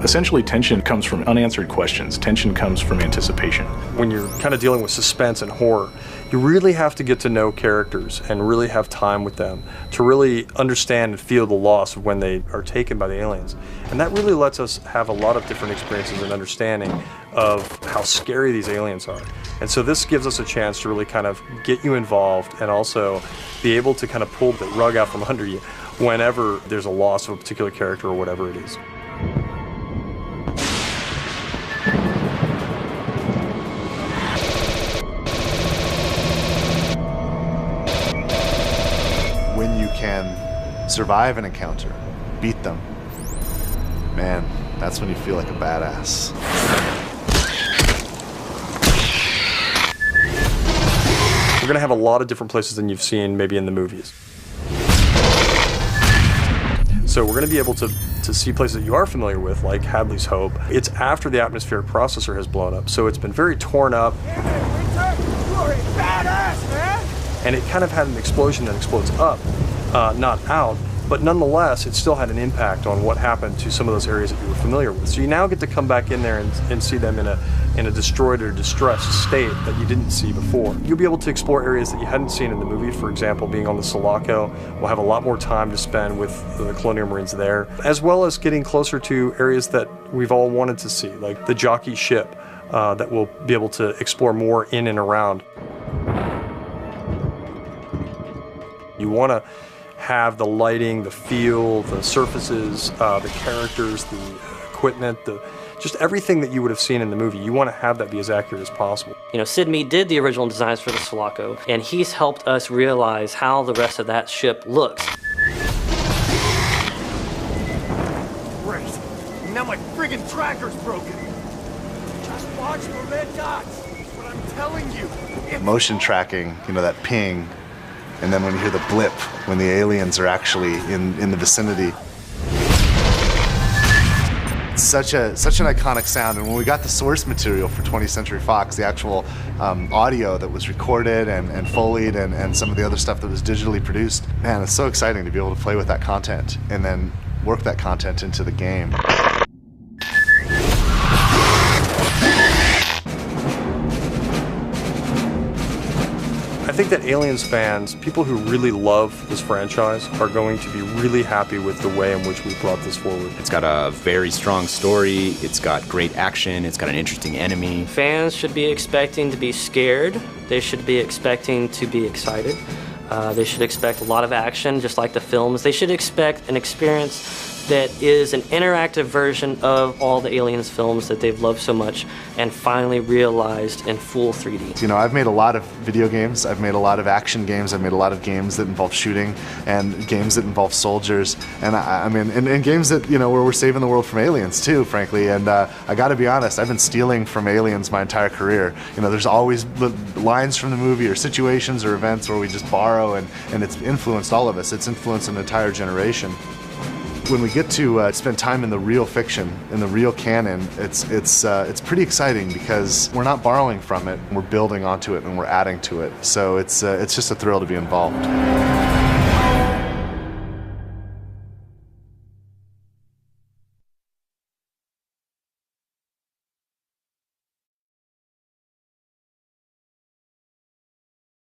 Essentially, tension comes from unanswered questions. Tension comes from anticipation. When you're kind of dealing with suspense and horror, you really have to get to know characters and really have time with them to really understand and feel the loss of when they are taken by the aliens. And that really lets us have a lot of different experiences and understanding of how scary these aliens are. And so this gives us a chance to really kind of get you involved and also be able to kind of pull the rug out from under you whenever there's a loss of a particular character or whatever it is. When you can survive an encounter, beat them, man, that's when you feel like a badass. We're going to have a lot of different places than you've seen maybe in the movies. So we're going to be able to see places that you are familiar with, like Hadley's Hope. It's after the atmospheric processor has blown up, so it's been very torn up. And it kind of had an explosion that explodes up, not out, but nonetheless, it still had an impact on what happened to some of those areas that you were familiar with. So you now get to come back in there and see them in a destroyed or distressed state that you didn't see before. You'll be able to explore areas that you hadn't seen in the movie. For example, being on the Sulaco, we'll have a lot more time to spend with the Colonial Marines there, as well as getting closer to areas that we've all wanted to see, like the jockey ship that we'll be able to explore more in and around. You want to have the lighting, the feel, the surfaces, the characters, the equipment, just everything that you would have seen in the movie. You want to have that be as accurate as possible. You know, Sid Mead did the original designs for the Sulaco, and he's helped us realize how the rest of that ship looks. Great. Now my friggin' tracker's broken. Just watch the red dots. That's what I'm telling you. Motion tracking, you know, that ping, and then when you hear the blip, when the aliens are actually in the vicinity. It's such an iconic sound, and when we got the source material for 20th Century Fox, the actual audio that was recorded and Foleyed and some of the other stuff that was digitally produced, man, it's so exciting to be able to play with that content and then work that content into the game. I think that Aliens fans, people who really love this franchise, are going to be really happy with the way in which we brought this forward. It's got a very strong story, it's got great action, it's got an interesting enemy. Fans should be expecting to be scared, they should be expecting to be excited, they should expect a lot of action, just like the films. They should expect an experience that is an interactive version of all the Aliens films that they've loved so much and finally realized in full 3D. You know, I've made a lot of video games, I've made a lot of action games, I've made a lot of games that involve shooting and games that involve soldiers, and I mean, and games that, you know, where we're saving the world from aliens too, frankly, and I gotta be honest, I've been stealing from aliens my entire career. You know, there's always lines from the movie or situations or events where we just borrow, and it's influenced all of us. It's influenced an entire generation. When we get to spend time in the real fiction, in the real canon, it's pretty exciting because we're not borrowing from it, we're building onto it and we're adding to it. So it's just a thrill to be involved.